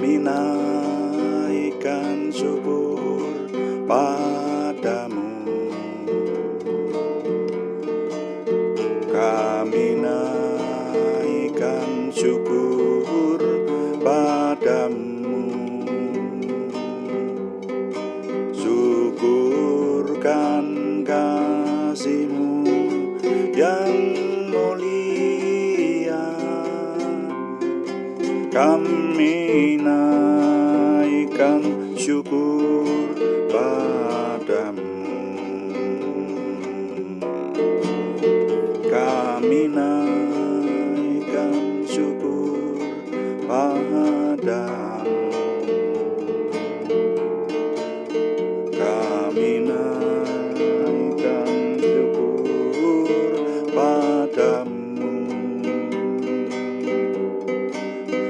Kami naikkan syukur padamu. Kami naikkan syukur padamu. Syukurkan kasih-Mu yang mulia. Kami naikkan syukur padamu. Kami naikkan syukur padamu. Kami naikkan syukur padamu.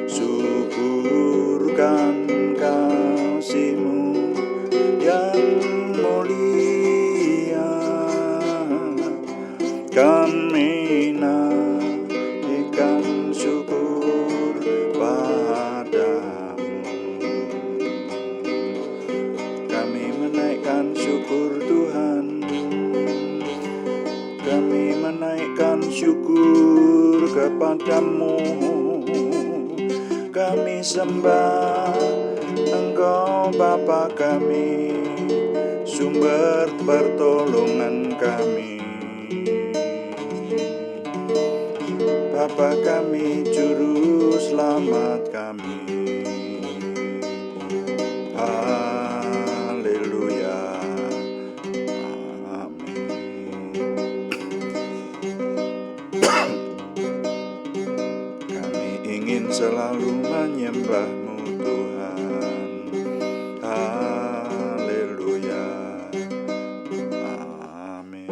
Syukurkan kasih-Mu yang mulia. Kami naikkan syukur padamu. Kami menaikkan syukur Tuhan. Kami menaikkan syukur kepadamu. Kami sembah Engkau Bapa kami, sumber pertolongan kami. Bapa kami, juru selamat kami. Haleluya. Amin. Kami ingin selalu menyembah-Mu Tuhan. Haleluya. Amin.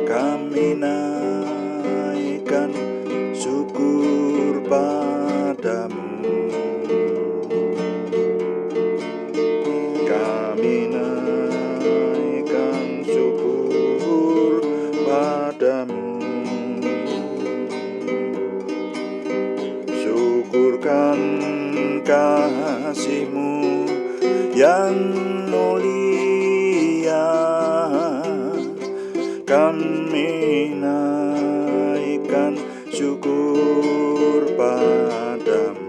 Kami naikkan syukur padamu. Kami naikkan syukur padamu. Syukurkan kasih-Mu yang mulia. Kami naikkan syukur padamu.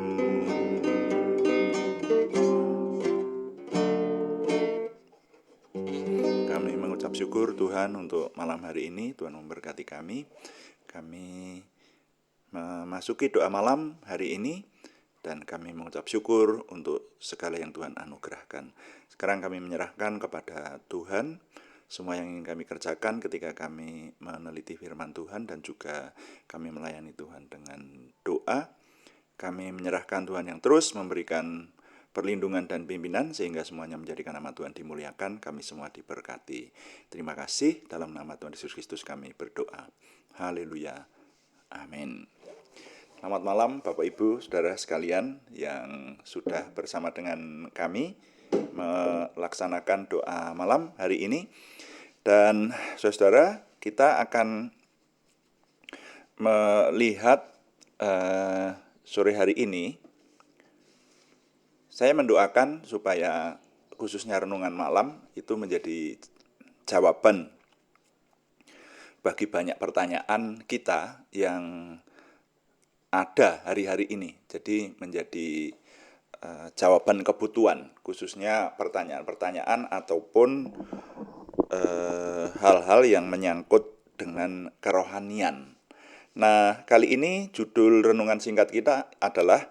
Kami mengucap syukur Tuhan untuk malam hari ini. Tuhan memberkati kami. Kami memasuki doa malam hari ini, dan kami mengucap syukur untuk segala yang Tuhan anugerahkan. Sekarang kami menyerahkan kepada Tuhan semua yang ingin kami kerjakan ketika kami meneliti firman Tuhan, dan juga kami melayani Tuhan dengan doa. Kami menyerahkan Tuhan yang terus memberikan perlindungan dan pimpinan, sehingga semuanya menjadikan nama Tuhan dimuliakan, kami semua diberkati. Terima kasih, dalam nama Tuhan Yesus Kristus kami berdoa. Haleluya. Amin. Selamat malam Bapak Ibu Saudara sekalian yang sudah bersama dengan kami melaksanakan doa malam hari ini. Dan saudara, kita akan melihat sore hari ini, saya mendoakan supaya khususnya renungan malam itu menjadi jawaban bagi banyak pertanyaan kita yang ada hari-hari ini. Jadi menjadi jawaban kebutuhan, khususnya pertanyaan-pertanyaan ataupun hal-hal yang menyangkut dengan kerohanian. Nah, kali ini judul renungan singkat kita adalah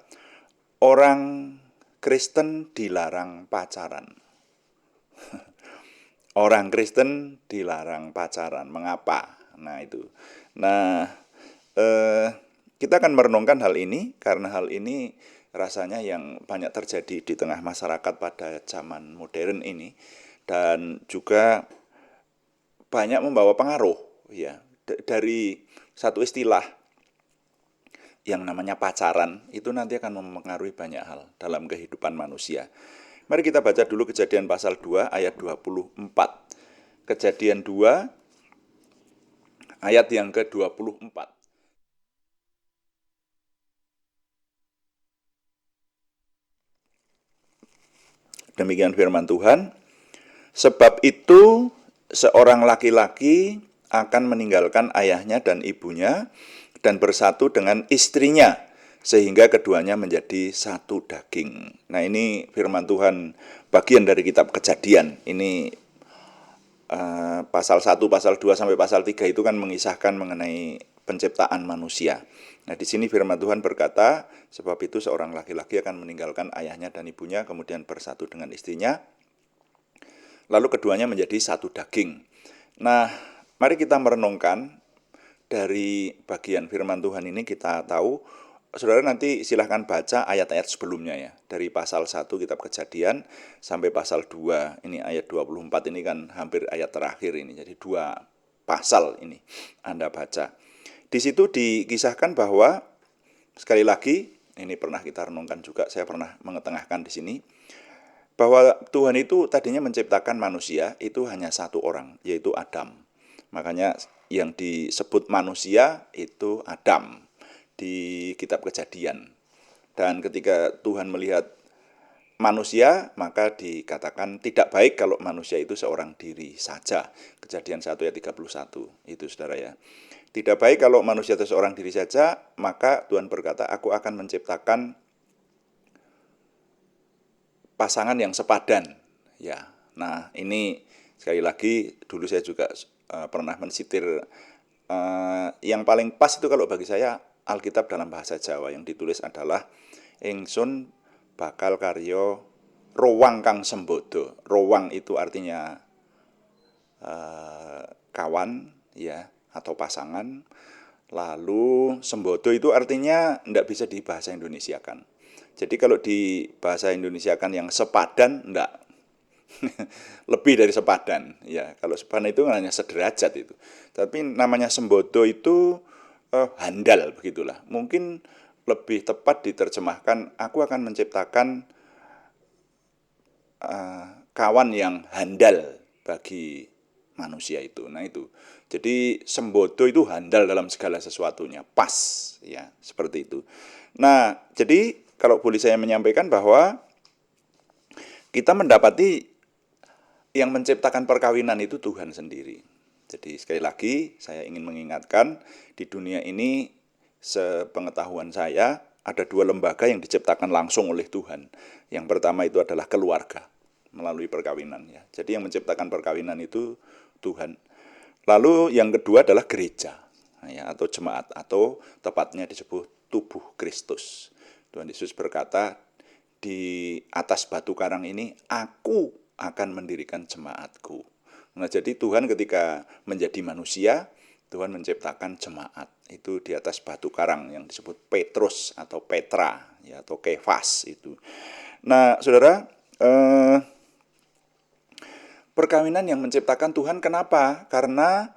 Orang Kristen dilarang pacaran. Orang Kristen dilarang pacaran. Mengapa? Nah, itu. Nah, kita akan merenungkan hal ini karena hal ini rasanya yang banyak terjadi di tengah masyarakat pada zaman modern ini, dan juga banyak membawa pengaruh ya dari satu istilah yang namanya pacaran. Itu nanti akan mempengaruhi banyak hal dalam kehidupan manusia. Mari kita baca dulu Kejadian pasal 2 ayat 24. Kejadian 2 ayat yang ke-24. Demikian firman Tuhan. Sebab itu seorang laki-laki akan meninggalkan ayahnya dan ibunya dan bersatu dengan istrinya, sehingga keduanya menjadi satu daging. Nah, ini firman Tuhan bagian dari kitab Kejadian. Ini pasal 1, pasal 2 sampai pasal 3 itu kan mengisahkan mengenai penciptaan manusia. Nah, di sini firman Tuhan berkata, sebab itu seorang laki-laki akan meninggalkan ayahnya dan ibunya, kemudian bersatu dengan istrinya, lalu keduanya menjadi satu daging. Nah, mari kita merenungkan dari bagian firman Tuhan ini. Kita tahu, saudara nanti silahkan baca ayat-ayat sebelumnya ya. Dari pasal 1 kitab Kejadian sampai pasal 2, ini ayat 24 ini kan hampir ayat terakhir ini. Jadi 2 pasal ini Anda baca. Di situ dikisahkan bahwa, sekali lagi, ini pernah kita renungkan juga, saya pernah mengetengahkan di sini, bahwa Tuhan itu tadinya menciptakan manusia itu hanya satu orang, yaitu Adam. Makanya yang disebut manusia itu Adam di kitab Kejadian. Dan ketika Tuhan melihat manusia, maka dikatakan tidak baik kalau manusia itu seorang diri saja. Kejadian 1 ayat 31 itu, saudara ya. Tidak baik kalau manusia itu seorang diri saja, maka Tuhan berkata, aku akan menciptakan pasangan yang sepadan. Ya, nah ini sekali lagi dulu saya juga pernah mensitir yang paling pas itu kalau bagi saya Alkitab dalam bahasa Jawa yang ditulis adalah ingsun bakal karyo rowang kang sembodo. Rowang itu artinya kawan ya atau pasangan. Lalu sembodo itu artinya tidak bisa dibahasa Indonesiakan. Jadi kalau di bahasa Indonesia kan yang sepadan, enggak. Lebih dari sepadan. Ya, kalau sepadan itu hanya sederajat itu. Tapi namanya sembodo itu handal begitulah. Mungkin lebih tepat diterjemahkan, aku akan menciptakan kawan yang handal bagi manusia itu. Nah itu. Jadi sembodo itu handal dalam segala sesuatunya, pas ya, seperti itu. Nah, jadi kalau boleh saya menyampaikan bahwa kita mendapati yang menciptakan perkawinan itu Tuhan sendiri. Jadi sekali lagi saya ingin mengingatkan, di dunia ini sepengetahuan saya ada 2 lembaga yang diciptakan langsung oleh Tuhan. Yang pertama itu adalah keluarga melalui perkawinan ya. Jadi yang menciptakan perkawinan itu Tuhan. Lalu yang kedua adalah gereja ya, atau jemaat, atau tepatnya disebut tubuh Kristus. Tuhan Yesus berkata, di atas batu karang ini aku akan mendirikan jemaatku. Nah, jadi Tuhan ketika menjadi manusia, Tuhan menciptakan jemaat. Itu di atas batu karang yang disebut Petrus atau Petra ya, atau Kefas itu. Nah, saudara, perkawinan yang menciptakan Tuhan, kenapa? Karena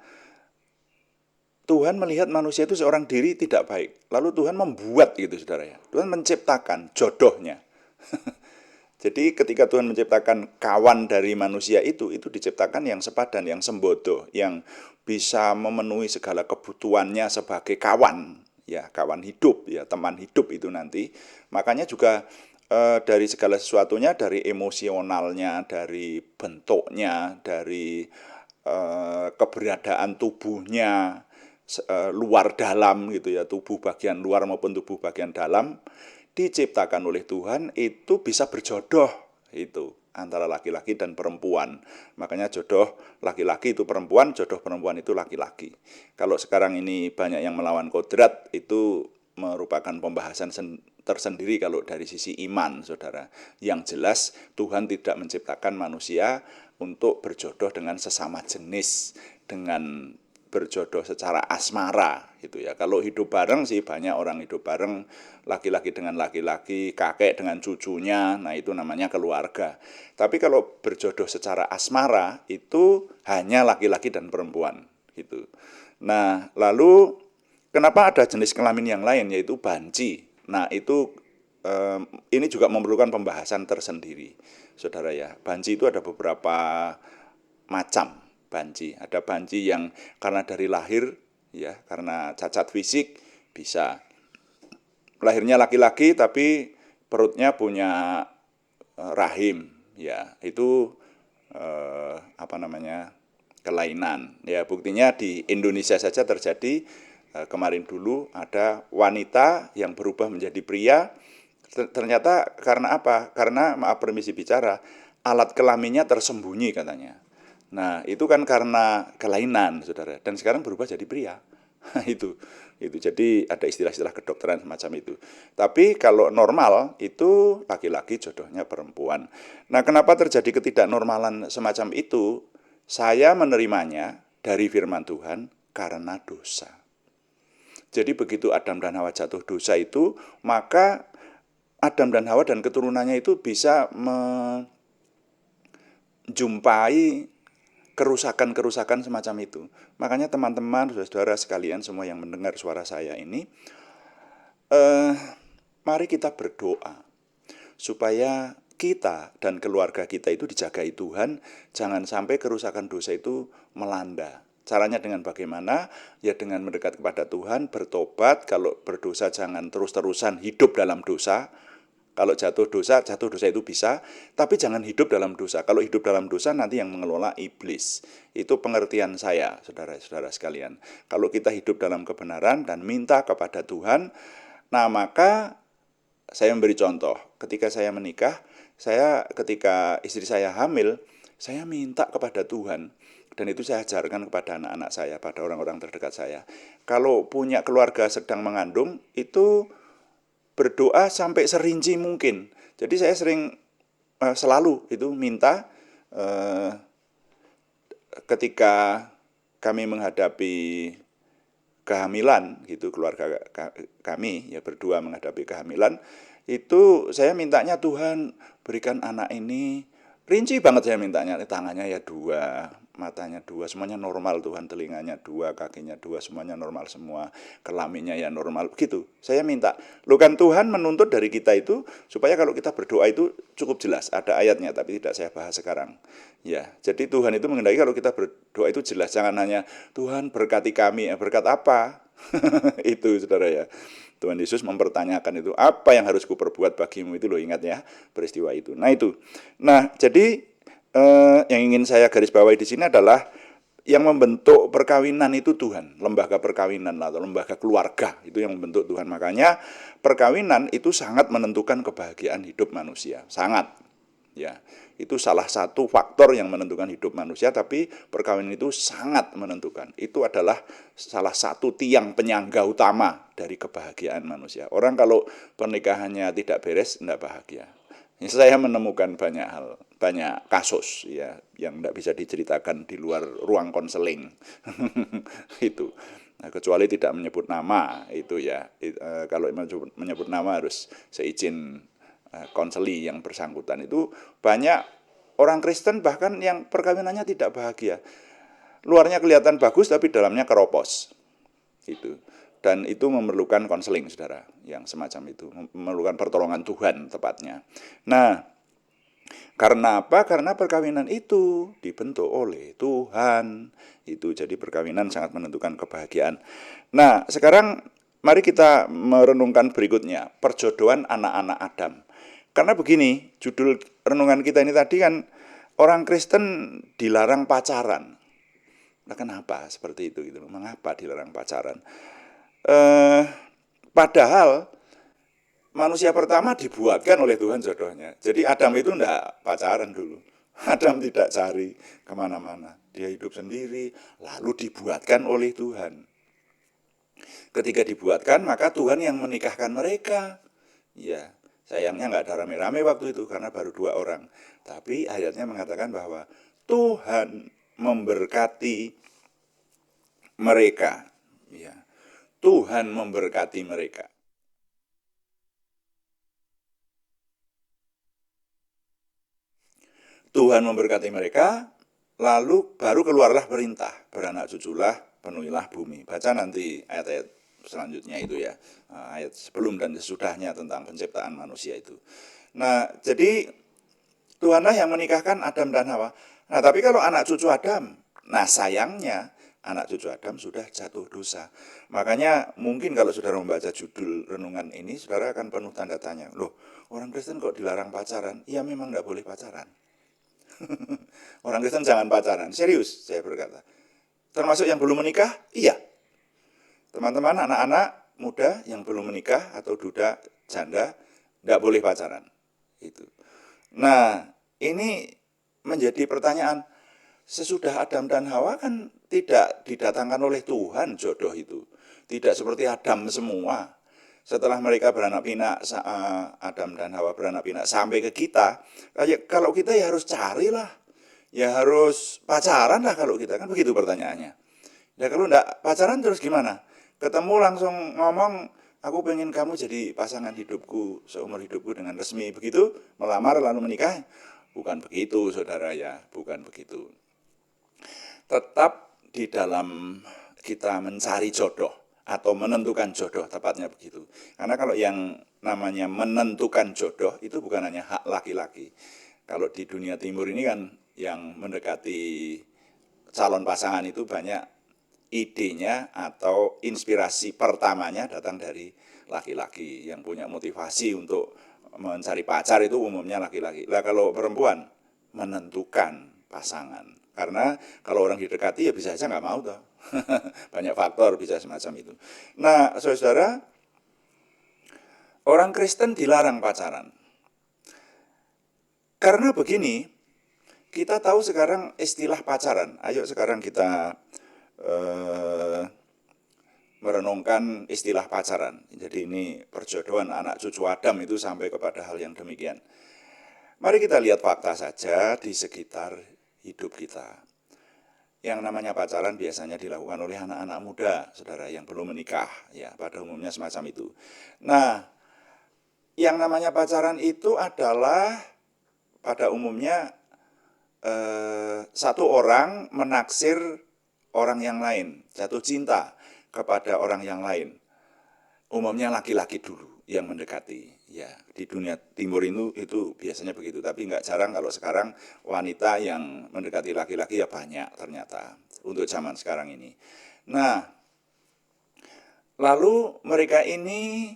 Tuhan melihat manusia itu seorang diri tidak baik. Lalu Tuhan membuat gitu, saudara ya. Tuhan menciptakan jodohnya. Jadi ketika Tuhan menciptakan kawan dari manusia itu diciptakan yang sepadan, yang sembodo, yang bisa memenuhi segala kebutuhannya sebagai kawan, ya kawan hidup, ya teman hidup itu nanti. Makanya juga dari segala sesuatunya, dari emosionalnya, dari bentuknya, dari keberadaan tubuhnya, luar dalam gitu ya, tubuh bagian luar maupun tubuh bagian dalam, diciptakan oleh Tuhan itu bisa berjodoh itu antara laki-laki dan perempuan. Makanya jodoh laki-laki itu perempuan, jodoh perempuan itu laki-laki. Kalau sekarang ini banyak yang melawan kodrat, itu merupakan pembahasan tersendiri kalau dari sisi iman, saudara. Yang jelas Tuhan tidak menciptakan manusia untuk berjodoh dengan sesama jenis, dengan berjodoh secara asmara gitu ya. Kalau hidup bareng sih banyak orang hidup bareng, laki-laki dengan laki-laki, kakek dengan cucunya, nah itu namanya keluarga. Tapi kalau berjodoh secara asmara itu hanya laki-laki dan perempuan gitu. Nah, lalu kenapa ada jenis kelamin yang lain yaitu banci. Nah, itu ini juga memerlukan pembahasan tersendiri, saudara ya. Banci itu ada beberapa macam banci. Ada banci yang karena dari lahir ya, karena cacat fisik bisa. Lahirnya laki-laki tapi perutnya punya rahim Ya, itu kelainan. Ya, buktinya di Indonesia saja terjadi. Kemarin dulu ada wanita yang berubah menjadi pria. Ternyata karena apa? Karena, maaf permisi bicara, alat kelaminnya tersembunyi katanya. Nah, itu kan karena kelainan, saudara. Dan sekarang berubah jadi pria. Itu jadi ada istilah-istilah kedokteran semacam itu. Tapi kalau normal itu laki-laki jodohnya perempuan. Nah, kenapa terjadi ketidaknormalan semacam itu? Saya menerimanya dari firman Tuhan karena dosa. Jadi begitu Adam dan Hawa jatuh dosa itu, maka Adam dan Hawa dan keturunannya itu bisa menjumpai kerusakan-kerusakan semacam itu. Makanya teman-teman, saudara-saudara sekalian semua yang mendengar suara saya ini, mari kita berdoa supaya kita dan keluarga kita itu dijagai Tuhan, jangan sampai kerusakan dosa itu melanda. Caranya dengan bagaimana? Ya dengan mendekat kepada Tuhan, bertobat. Kalau berdosa jangan terus-terusan hidup dalam dosa. Kalau jatuh dosa itu bisa, tapi jangan hidup dalam dosa. Kalau hidup dalam dosa nanti yang mengelola iblis. Itu pengertian saya, saudara-saudara sekalian. Kalau kita hidup dalam kebenaran dan minta kepada Tuhan, nah maka saya memberi contoh. Ketika saya menikah, ketika istri saya hamil, saya minta kepada Tuhan. Dan itu saya ajarkan kepada anak-anak saya, pada orang-orang terdekat saya. Kalau punya keluarga sedang mengandung, itu berdoa sampai serinci mungkin. Jadi saya sering selalu itu minta ketika kami menghadapi kehamilan gitu, keluarga kami ya berdua menghadapi kehamilan, itu saya mintanya Tuhan berikan anak ini, rinci banget saya mintanya, tangannya ya 2, matanya 2, semuanya normal Tuhan, telinganya 2, kakinya 2, semuanya normal semua, kelaminnya ya normal, begitu. Saya minta, loh kan Tuhan menuntut dari kita itu supaya kalau kita berdoa itu cukup jelas, ada ayatnya tapi tidak saya bahas sekarang. Ya, jadi Tuhan itu mengendaki kalau kita berdoa itu jelas, jangan hanya Tuhan berkati kami, berkat apa? Itu saudara ya. Tuhan Yesus mempertanyakan itu, apa yang harus kuperbuat bagimu, itu loh, ingat ya peristiwa itu. Nah itu. Nah, jadi yang ingin saya garis bawahi di sini adalah yang membentuk perkawinan itu Tuhan, lembaga perkawinan atau lembaga keluarga itu yang membentuk Tuhan. Makanya perkawinan itu sangat menentukan kebahagiaan hidup manusia, sangat. Ya, itu salah satu faktor yang menentukan hidup manusia, tapi perkawinan itu sangat menentukan. Itu adalah salah satu tiang penyangga utama dari kebahagiaan manusia. Orang kalau pernikahannya tidak beres, tidak bahagia. Saya menemukan banyak hal, banyak kasus ya yang tidak bisa diceritakan di luar ruang konseling. Itu. Nah, kecuali tidak menyebut nama itu ya. Kalau menyebut nama harus seizin konseli yang bersangkutan. Itu banyak orang Kristen bahkan yang perkawinannya tidak bahagia. Luarnya kelihatan bagus tapi dalamnya keropos. Itu. Dan itu memerlukan konseling, saudara, yang semacam itu, memerlukan pertolongan Tuhan tepatnya. Nah, karena apa? Karena perkawinan itu dibentuk oleh Tuhan. Itu jadi perkawinan sangat menentukan kebahagiaan. Nah, sekarang mari kita merenungkan berikutnya, perjodohan anak-anak Adam. Karena begini, judul renungan kita ini tadi kan orang Kristen dilarang pacaran. Nah, kenapa seperti itu gitu? Mengapa dilarang pacaran? Padahal manusia pertama dibuatkan oleh Tuhan jodohnya. Jadi Adam itu enggak pacaran dulu. Adam tidak cari kemana-mana. Dia hidup sendiri, lalu dibuatkan oleh Tuhan. Ketika dibuatkan, maka Tuhan yang menikahkan mereka. Ya, sayangnya enggak ada rame-rame waktu itu, karena baru 2 orang. Tapi ayatnya mengatakan bahwa Tuhan memberkati mereka. Ya, Tuhan memberkati mereka. Tuhan memberkati mereka, lalu baru keluarlah perintah, beranak cuculah, penuhilah bumi. Baca nanti ayat-ayat selanjutnya itu ya, ayat sebelum dan sesudahnya tentang penciptaan manusia itu. Nah, jadi Tuhanlah yang menikahkan Adam dan Hawa. Nah, tapi kalau anak cucu Adam, nah sayangnya anak cucu Adam sudah jatuh dosa. Makanya mungkin kalau saudara membaca judul renungan ini, saudara akan penuh tanda tanya. Loh, orang Kristen kok dilarang pacaran? Ya memang nggak boleh pacaran. Orang Kristen jangan pacaran. Serius, saya berkata. Termasuk yang belum menikah? Iya. Teman-teman, anak-anak muda yang belum menikah atau duda, janda, tidak boleh pacaran. Itu. Nah, ini menjadi pertanyaan. Sesudah Adam dan Hawa kan tidak didatangkan oleh Tuhan jodoh itu. Tidak seperti Adam semua. Setelah mereka beranak pinak, Adam dan Hawa beranak pinak sampai ke kita, kalau kita ya harus carilah. Ya harus pacaran lah kalau kita, kan begitu pertanyaannya. Ya kalau enggak pacaran terus gimana? Ketemu langsung ngomong, aku pengen kamu jadi pasangan hidupku, seumur hidupku dengan resmi. Begitu, melamar lalu menikah. Bukan begitu saudara ya, bukan begitu. Tetap di dalam kita mencari jodoh atau menentukan jodoh, tepatnya begitu. Karena kalau yang namanya menentukan jodoh itu bukan hanya hak laki-laki. Kalau di dunia timur ini kan yang mendekati calon pasangan itu banyak idenya atau inspirasi pertamanya datang dari laki-laki yang punya motivasi untuk mencari pacar itu umumnya laki-laki. Lah kalau perempuan menentukan pasangan. Karena kalau orang didekati ya bisa aja nggak mau toh. Banyak faktor bisa semacam itu. Nah, saudara, orang Kristen dilarang pacaran. Karena begini, kita tahu sekarang istilah pacaran. Ayo sekarang kita merenungkan istilah pacaran. Jadi ini perjodohan anak cucu Adam itu sampai kepada hal yang demikian. Mari kita lihat fakta saja di sekitar hidup kita. Yang namanya pacaran biasanya dilakukan oleh anak-anak muda, saudara, yang belum menikah, ya pada umumnya semacam itu. Nah, yang namanya pacaran itu adalah pada umumnya satu orang menaksir orang yang lain, jatuh cinta kepada orang yang lain. Umumnya laki-laki dulu yang mendekati. Ya, di dunia timur itu biasanya begitu, tapi nggak jarang kalau sekarang wanita yang mendekati laki-laki ya banyak ternyata untuk zaman sekarang ini. Nah, lalu mereka ini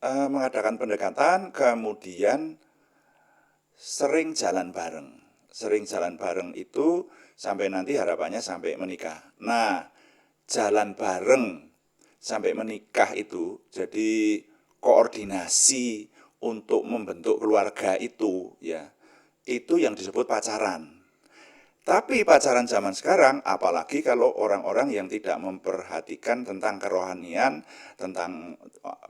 mengadakan pendekatan, kemudian sering jalan bareng. Sering jalan bareng itu sampai nanti harapannya sampai menikah. Nah, jalan bareng sampai menikah itu jadi koordinasi untuk membentuk keluarga itu ya. Itu yang disebut pacaran. Tapi pacaran zaman sekarang, apalagi kalau orang-orang yang tidak memperhatikan tentang kerohanian, tentang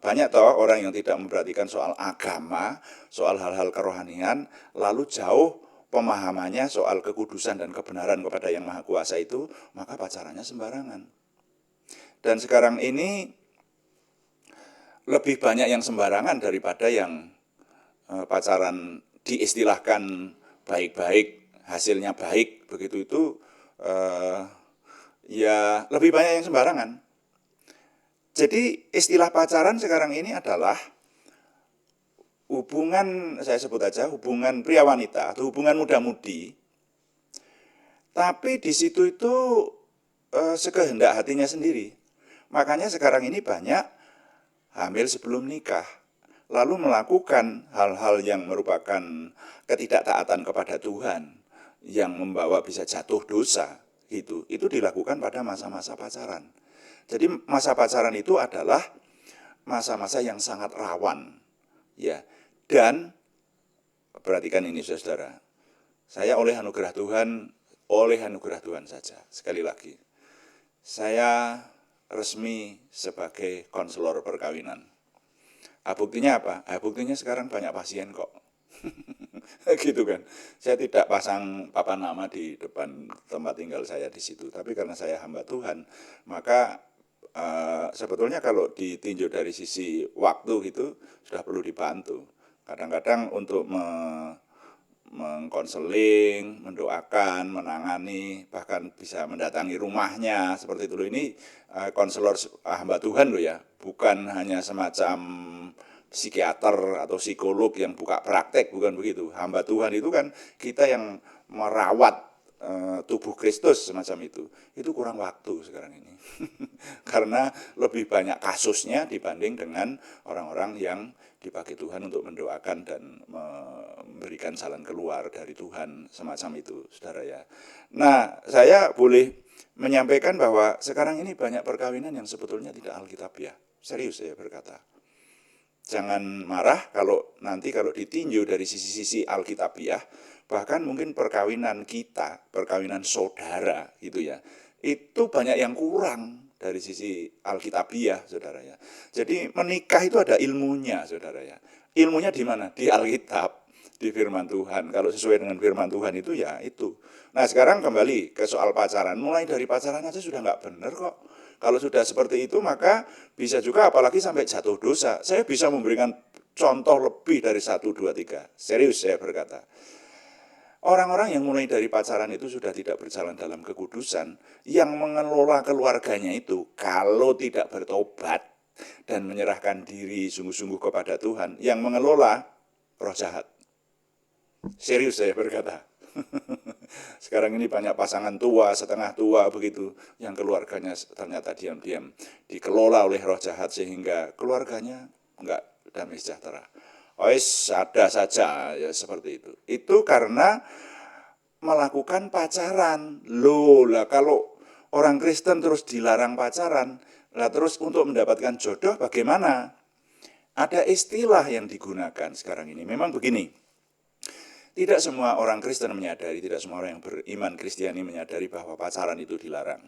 banyak toh orang yang tidak memperhatikan soal agama, soal hal-hal kerohanian, lalu jauh pemahamannya soal kekudusan dan kebenaran kepada Yang Maha Kuasa itu, maka pacarannya sembarangan. Dan sekarang ini lebih banyak yang sembarangan daripada yang pacaran diistilahkan baik-baik, hasilnya baik, begitu itu ya lebih banyak yang sembarangan. Jadi istilah pacaran sekarang ini adalah hubungan, saya sebut aja hubungan pria wanita atau hubungan muda-mudi, tapi di situ itu sekehendak hatinya sendiri. Makanya sekarang ini banyak hamil sebelum nikah, lalu melakukan hal-hal yang merupakan ketidaktaatan kepada Tuhan, yang membawa bisa jatuh dosa, gitu. Itu dilakukan pada masa-masa pacaran. Jadi masa pacaran itu adalah masa-masa yang sangat rawan, ya. Dan perhatikan ini saudara, saya oleh anugerah Tuhan saja, sekali lagi, saya resmi sebagai konselor perkawinan. Buktinya apa? Buktinya sekarang banyak pasien kok. Gitu kan. Saya tidak pasang papan nama di depan tempat tinggal saya di situ, tapi karena saya hamba Tuhan, maka sebetulnya kalau ditinjau dari sisi waktu gitu sudah perlu dibantu. Kadang-kadang untuk mengkonseling, mendoakan, menangani, bahkan bisa mendatangi rumahnya seperti itu. Ini konselor hamba Tuhan loh ya, bukan hanya semacam psikiater atau psikolog yang buka praktek, bukan begitu. Hamba Tuhan itu kan kita yang merawat tubuh Kristus semacam itu kurang waktu sekarang ini. Karena lebih banyak kasusnya dibanding dengan orang-orang yang dipakai Tuhan untuk mendoakan dan memberikan jalan keluar dari Tuhan semacam itu, saudara ya. Nah, saya boleh menyampaikan bahwa sekarang ini banyak perkawinan yang sebetulnya tidak alkitabiah. Serius saya berkata. Jangan marah kalau nanti kalau ditinjau dari sisi-sisi alkitabiah, bahkan mungkin perkawinan kita, perkawinan saudara gitu ya, itu banyak yang kurang dari sisi alkitabiah, saudara ya. Jadi menikah itu ada ilmunya, saudara ya. Ilmunya di mana? Di Alkitab, di firman Tuhan. Kalau sesuai dengan firman Tuhan itu ya itu. Nah sekarang kembali ke soal pacaran. Mulai dari pacaran aja sudah nggak benar kok. Kalau sudah seperti itu maka bisa juga apalagi sampai jatuh dosa. Saya bisa memberikan contoh lebih dari 1, 2, 3. Serius saya berkata. Orang-orang yang mulai dari pacaran itu sudah tidak berjalan dalam kekudusan, yang mengelola keluarganya itu kalau tidak bertobat dan menyerahkan diri sungguh-sungguh kepada Tuhan, yang mengelola roh jahat. Serius saya berkata. Sekarang ini banyak pasangan tua, setengah tua begitu, yang keluarganya ternyata diam-diam dikelola oleh roh jahat sehingga keluarganya enggak damai sejahtera. Ada saja ya seperti itu. Itu karena melakukan pacaran. Loh lah kalau orang Kristen terus dilarang pacaran, lah terus untuk mendapatkan jodoh bagaimana? Ada istilah yang digunakan sekarang ini. Memang begini. Tidak semua orang Kristen menyadari, tidak semua orang yang beriman Kristiani menyadari bahwa pacaran itu dilarang.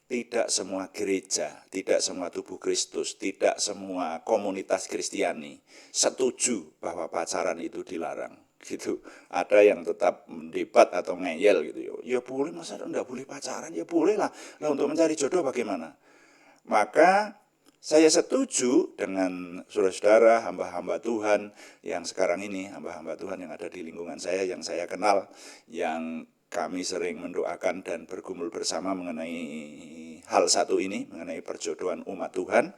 Tidak semua gereja, tidak semua tubuh Kristus, tidak semua komunitas Kristiani setuju bahwa pacaran itu dilarang. Gitu. Ada yang tetap mendebat atau ngeyel gitu. Ya boleh, masa enggak boleh pacaran? Ya boleh lah. Lah untuk mencari jodoh bagaimana? Maka saya setuju dengan saudara-saudara, hamba-hamba Tuhan yang sekarang ini, hamba-hamba Tuhan yang ada di lingkungan saya, yang saya kenal, yang kami sering mendoakan dan bergumul bersama mengenai hal satu ini, mengenai perjodohan umat Tuhan.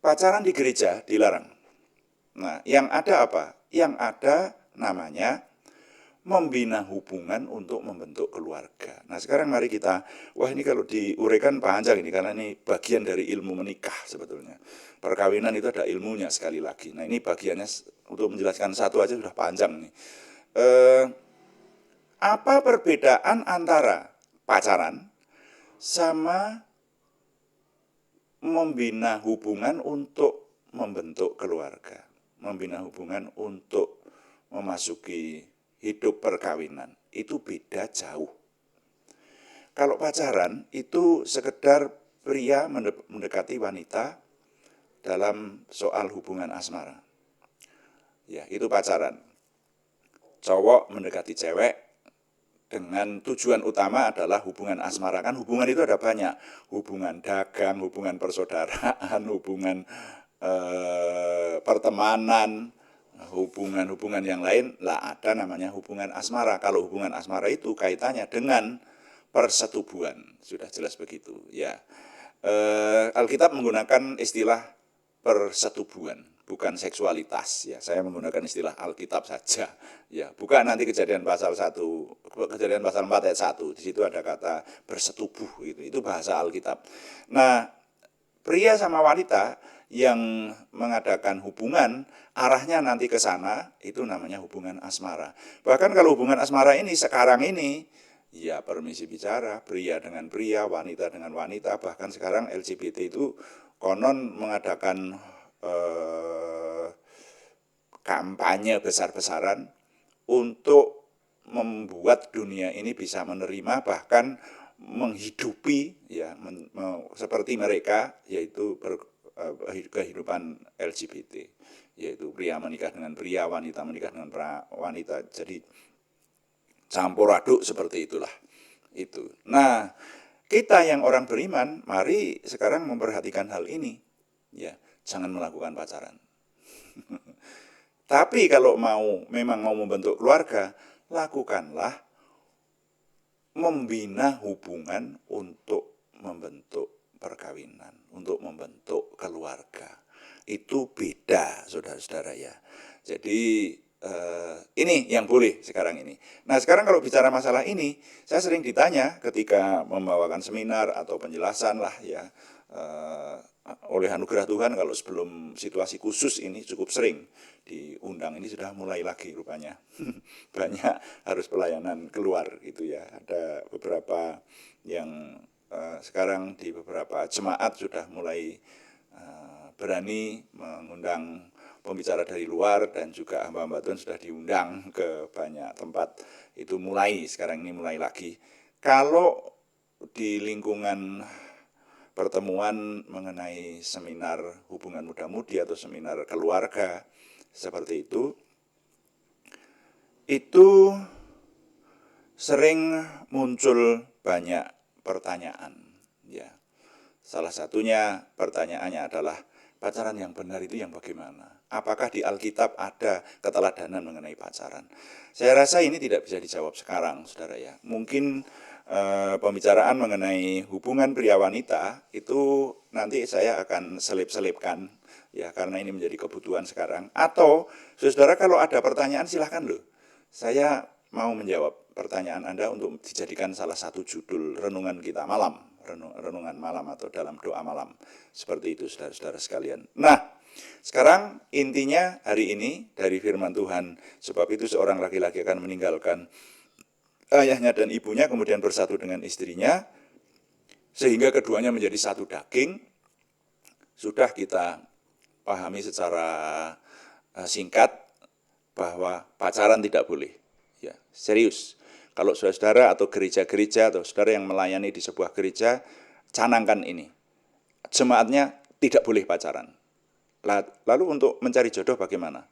Pacaran di gereja dilarang. Nah, yang ada apa? Yang ada namanya membina hubungan untuk membentuk keluarga. Nah sekarang mari kita, wah ini kalau diuraikan panjang ini, karena ini bagian dari ilmu menikah sebetulnya. Perkawinan itu ada ilmunya sekali lagi. Nah ini bagiannya untuk menjelaskan satu aja sudah panjang nih. Apa perbedaan antara pacaran sama membina hubungan untuk membentuk keluarga? Membina hubungan untuk memasuki hidup perkawinan itu beda jauh. Kalau pacaran itu sekedar pria mendekati wanita dalam soal hubungan asmara. Ya, itu pacaran. Cowok mendekati cewek dengan tujuan utama adalah hubungan asmara. Kan hubungan itu ada banyak. Hubungan dagang, hubungan persaudaraan, hubungan pertemanan, hubungan-hubungan yang lain, lah ada namanya hubungan asmara. Kalau hubungan asmara itu kaitannya dengan persetubuhan, sudah jelas begitu ya. Alkitab menggunakan istilah persetubuhan, bukan seksualitas ya. Saya menggunakan istilah Alkitab saja ya. Bukan nanti Kejadian pasal 1, Kejadian pasal 4 ayat 1, di situ ada kata bersetubuh gitu. Itu bahasa Alkitab. Nah, pria sama wanita yang mengadakan hubungan arahnya nanti ke sana, itu namanya hubungan asmara. Bahkan kalau hubungan asmara ini sekarang ini ya permisi bicara, pria dengan pria, wanita dengan wanita, bahkan sekarang LGBT itu konon mengadakan kampanye besar-besaran untuk membuat dunia ini bisa menerima bahkan menghidupi ya seperti mereka, yaitu kehidupan LGBT, yaitu pria menikah dengan pria, wanita menikah dengan wanita. Jadi campur aduk seperti itulah itu. Nah, kita yang orang beriman, mari sekarang memperhatikan hal ini. Ya, jangan melakukan pacaran. Tapi kalau memang mau membentuk keluarga, lakukanlah membina hubungan untuk membentuk perkawinan, untuk membentuk keluarga. Itu beda, saudara-saudara ya. Jadi ini yang boleh sekarang ini. Nah, sekarang kalau bicara masalah ini, saya sering ditanya ketika membawakan seminar atau penjelasan lah ya, oleh anugerah Tuhan kalau sebelum situasi khusus ini cukup sering diundang, ini sudah mulai lagi rupanya. Banyak harus pelayanan keluar gitu ya. Ada beberapa yang sekarang di beberapa jemaat sudah mulai berani mengundang pembicara dari luar, dan juga hamba-hamba Tuhan sudah diundang ke banyak tempat. Itu sekarang ini mulai lagi. Kalau di lingkungan pertemuan mengenai seminar hubungan muda-mudi atau seminar keluarga seperti itu sering muncul banyak pertanyaan ya. Salah satunya pertanyaannya adalah, pacaran yang benar itu yang bagaimana? Apakah di Alkitab ada keteladanan mengenai pacaran? Saya rasa ini tidak bisa dijawab sekarang, saudara ya. Mungkin pembicaraan mengenai hubungan pria wanita itu nanti saya akan selip-selipkan ya, karena ini menjadi kebutuhan sekarang. Atau saudara kalau ada pertanyaan silahkan loh. Saya mau menjawab pertanyaan Anda untuk dijadikan salah satu judul renungan kita malam. Renungan malam atau dalam doa malam. Seperti itu saudara-saudara sekalian. Nah, sekarang intinya hari ini dari firman Tuhan, sebab itu seorang laki-laki akan meninggalkan ayahnya dan ibunya, kemudian bersatu dengan istrinya, sehingga keduanya menjadi satu daging. Sudah kita pahami secara singkat bahwa pacaran tidak boleh. Ya, serius. Kalau saudara atau gereja-gereja atau saudara yang melayani di sebuah gereja, canangkan ini. Jemaatnya tidak boleh pacaran. Lalu untuk mencari jodoh bagaimana?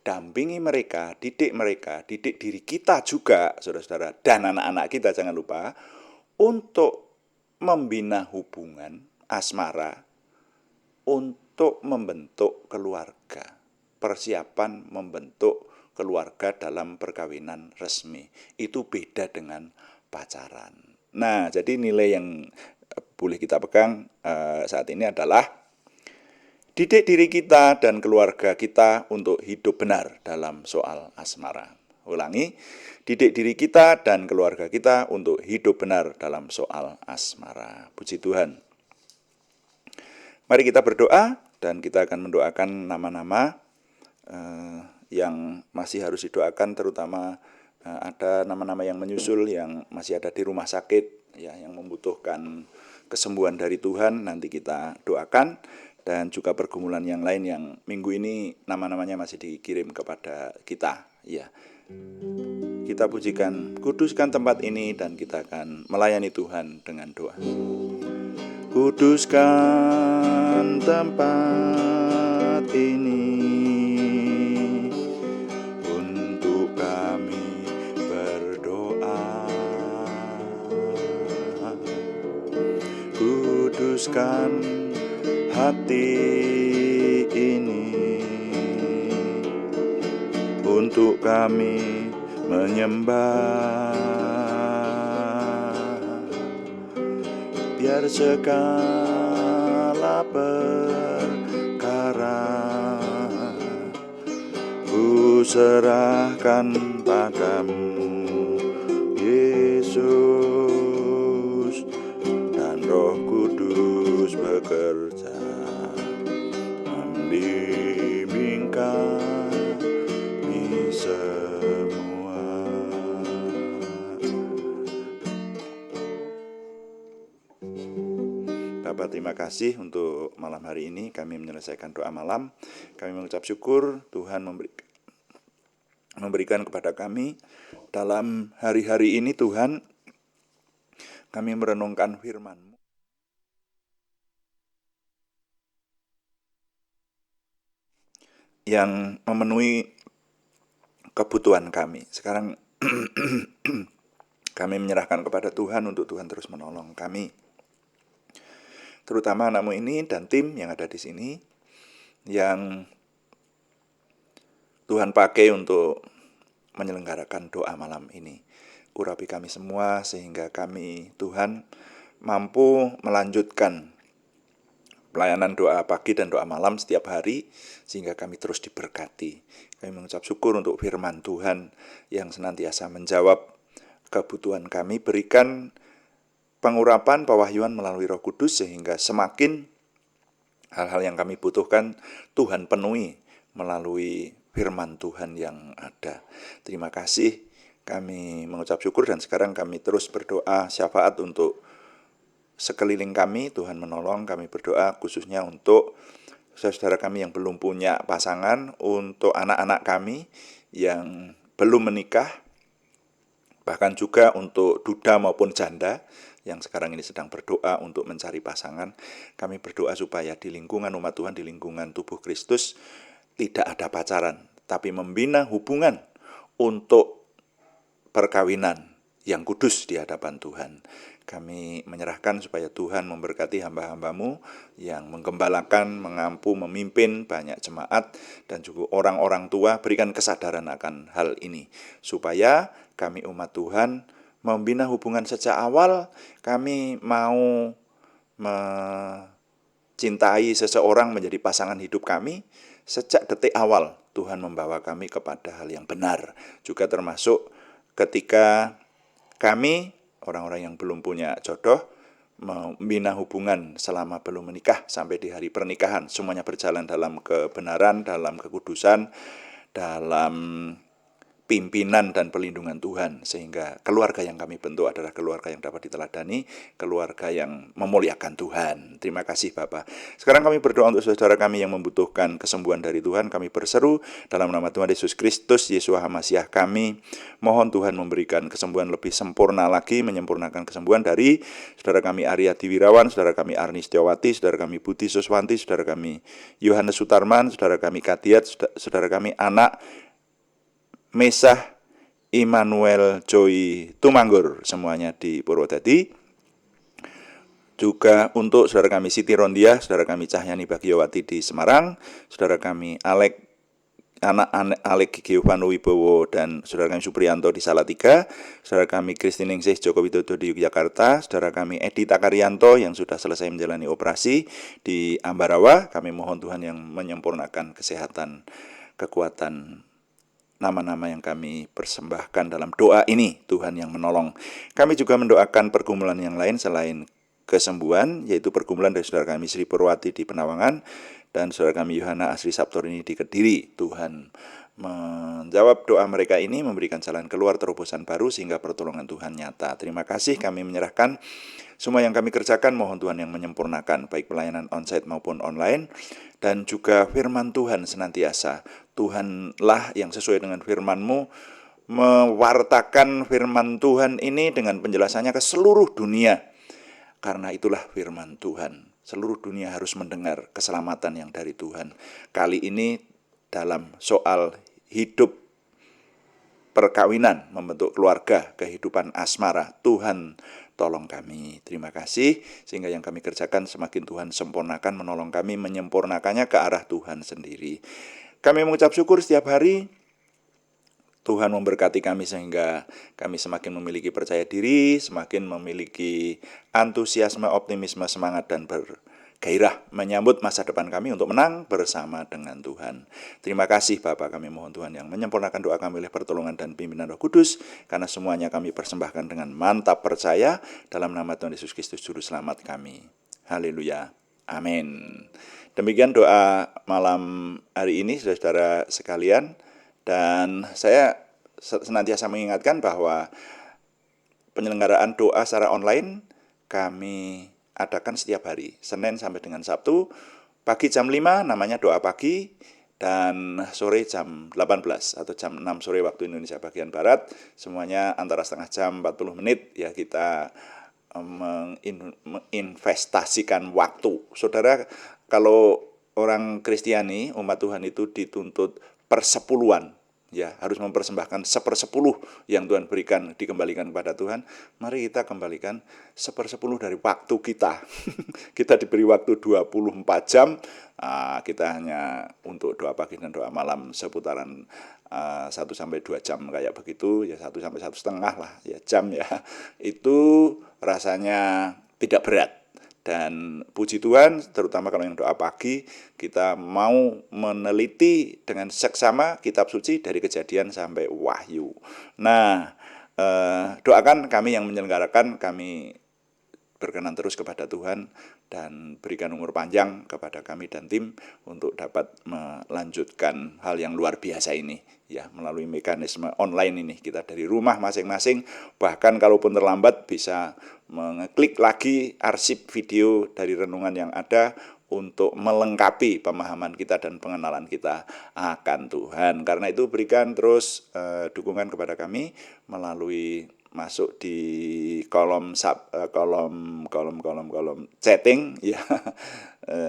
Dampingi mereka, didik diri kita juga, saudara-saudara, dan anak-anak kita jangan lupa, untuk membina hubungan asmara, untuk membentuk keluarga. Persiapan membentuk keluarga dalam perkawinan resmi. Itu beda dengan pacaran. Nah, jadi nilai yang boleh kita pegang saat ini adalah didik diri kita dan keluarga kita untuk hidup benar dalam soal asmara. Ulangi, didik diri kita dan keluarga kita untuk hidup benar dalam soal asmara. Puji Tuhan. Mari kita berdoa, dan kita akan mendoakan nama-nama yang masih harus didoakan, terutama ada nama-nama yang menyusul yang masih ada di rumah sakit ya, yang membutuhkan kesembuhan dari Tuhan, nanti kita doakan. Dan juga pergumulan yang lain yang minggu ini nama-namanya masih dikirim kepada kita ya. Kita pujikan, kuduskan tempat ini, dan kita akan melayani Tuhan dengan doa. Kuduskan tempat ini untuk kami berdoa. Kuduskan hati ini untuk kami menyembah. Biar segala perkara ku serahkan padamu, Yesus, dan Roh Kudus bekerja membimbing kami semua. Bapak, terima kasih untuk malam hari ini kami menyelesaikan doa malam. Kami mengucap syukur Tuhan memberikan kepada kami dalam hari-hari ini. Tuhan, kami merenungkan firman-Mu yang memenuhi kebutuhan kami. Sekarang kami menyerahkan kepada Tuhan untuk Tuhan terus menolong kami, terutama anak-Mu ini dan tim yang ada di sini, yang Tuhan pakai untuk menyelenggarakan doa malam ini. Urapi kami semua sehingga kami, Tuhan, mampu melanjutkan pelayanan doa pagi dan doa malam setiap hari, sehingga kami terus diberkati. Kami mengucap syukur untuk firman Tuhan yang senantiasa menjawab kebutuhan kami, berikan pengurapan, pewahyuan melalui Roh Kudus, sehingga semakin hal-hal yang kami butuhkan Tuhan penuhi melalui firman Tuhan yang ada. Terima kasih, kami mengucap syukur, dan sekarang kami terus berdoa syafaat untuk sekeliling kami. Tuhan menolong, kami berdoa khususnya untuk saudara kami yang belum punya pasangan, untuk anak-anak kami yang belum menikah, bahkan juga untuk duda maupun janda yang sekarang ini sedang berdoa untuk mencari pasangan. Kami berdoa supaya di lingkungan umat Tuhan, di lingkungan tubuh Kristus, tidak ada pacaran, tapi membina hubungan untuk perkawinan yang kudus di hadapan Tuhan. Kami menyerahkan supaya Tuhan memberkati hamba-hambamu yang menggembalakan, mengampu, memimpin banyak jemaat, dan juga orang-orang tua, berikan kesadaran akan hal ini, supaya kami umat Tuhan membina hubungan sejak awal. Kami mau mencintai seseorang menjadi pasangan hidup kami sejak detik awal. Tuhan membawa kami kepada hal yang benar, juga termasuk ketika kami, orang-orang yang belum punya jodoh, membina hubungan selama belum menikah sampai di hari pernikahan. Semuanya berjalan dalam kebenaran, dalam kekudusan, dalam pimpinan dan perlindungan Tuhan, sehingga keluarga yang kami bentuk adalah keluarga yang dapat diteladani, keluarga yang memuliakan Tuhan. Terima kasih Bapak. Sekarang kami berdoa untuk saudara kami yang membutuhkan kesembuhan dari Tuhan. Kami berseru dalam nama Tuhan Yesus Kristus, Yeshua HaMasiah kami, mohon Tuhan memberikan kesembuhan lebih sempurna lagi, menyempurnakan kesembuhan dari saudara kami Aryadi Wirawan, saudara kami Arni Setiawati, saudara kami Budi Suswanti, saudara kami Yohanes Sutarman, saudara kami Kadiat, saudara kami anak Mesah Immanuel Joy Tumanggur, semuanya di Purwodadi. Juga untuk saudara kami Siti Rondia, saudara kami Cahyani Bagiawati di Semarang, saudara kami anak Alek Giovanno Wibowo dan saudara kami Supriyanto di Salatiga, saudara kami Kristiningsih Joko Widodo di Yogyakarta, saudara kami Edi Takaryanto yang sudah selesai menjalani operasi di Ambarawa. Kami mohon Tuhan yang menyempurnakan kesehatan, kekuatan, nama-nama yang kami persembahkan dalam doa ini, Tuhan yang menolong. Kami juga mendoakan pergumulan yang lain selain kesembuhan, yaitu pergumulan dari saudara kami Sri Purwati di Penawangan dan saudara kami Yohana Asri Saptorini di Kediri. Tuhan menjawab doa mereka ini, memberikan jalan keluar, terobosan baru, sehingga pertolongan Tuhan nyata. Terima kasih, kami menyerahkan semua yang kami kerjakan, mohon Tuhan yang menyempurnakan, baik pelayanan onsite maupun online, dan juga firman Tuhan senantiasa. Tuhanlah yang sesuai dengan firman-Mu mewartakan firman Tuhan ini dengan penjelasannya ke seluruh dunia. Karena itulah firman Tuhan. Seluruh dunia harus mendengar keselamatan yang dari Tuhan. Kali ini dalam soal hidup perkawinan, membentuk keluarga, kehidupan asmara, Tuhan tolong kami. Terima kasih, sehingga yang kami kerjakan semakin Tuhan sempurnakan, menolong kami menyempurnakannya ke arah Tuhan sendiri. Kami mengucap syukur setiap hari. Tuhan memberkati kami sehingga kami semakin memiliki percaya diri, semakin memiliki antusiasme, optimisme, semangat, dan bergairah menyambut masa depan kami untuk menang bersama dengan Tuhan. Terima kasih Bapa, kami mohon Tuhan yang menyempurnakan doa kami oleh pertolongan dan pimpinan Roh Kudus, karena semuanya kami persembahkan dengan mantap percaya dalam nama Tuhan Yesus Kristus Juru Selamat kami. Haleluya. Amin. Demikian doa malam hari ini, saudara-saudara sekalian. Dan saya senantiasa mengingatkan bahwa penyelenggaraan doa secara online kami adakan setiap hari, Senin sampai dengan Sabtu, pagi jam 5 namanya doa pagi, dan sore jam 18 atau jam 6 sore waktu Indonesia bagian Barat, semuanya antara setengah jam 40 menit ya, kita menginvestasikan waktu. Saudara, kalau orang Kristiani, umat Tuhan itu dituntut persepuluhan, ya, harus mempersembahkan 1/10 yang Tuhan berikan, dikembalikan kepada Tuhan. Mari kita kembalikan 1/10 dari waktu kita. Kita diberi waktu 24 jam, kita hanya untuk doa pagi dan doa malam seputaran 1-2 jam kayak begitu, ya 1-1,5 lah ya jam ya. Itu rasanya tidak berat. Dan puji Tuhan, terutama kalau yang doa pagi, kita mau meneliti dengan seksama kitab suci dari Kejadian sampai Wahyu. Nah, doakan kami yang menyelenggarakan, kami berkenan terus kepada Tuhan dan berikan umur panjang kepada kami dan tim untuk dapat melanjutkan hal yang luar biasa ini ya, melalui mekanisme online ini. Kita dari rumah masing-masing, bahkan kalaupun terlambat bisa mengeklik lagi arsip video dari renungan yang ada untuk melengkapi pemahaman kita dan pengenalan kita akan Tuhan. Karena itu berikan terus dukungan kepada kami melalui masuk di kolom chatting ya,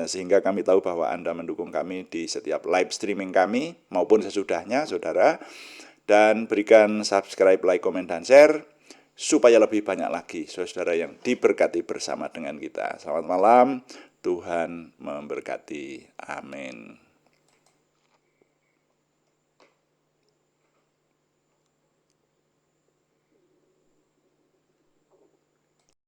sehingga kami tahu bahwa Anda mendukung kami di setiap live streaming kami maupun sesudahnya, saudara. Dan berikan subscribe, like, komen, dan share supaya lebih banyak lagi saudara yang diberkati bersama dengan kita. Selamat malam, Tuhan memberkati. Amin.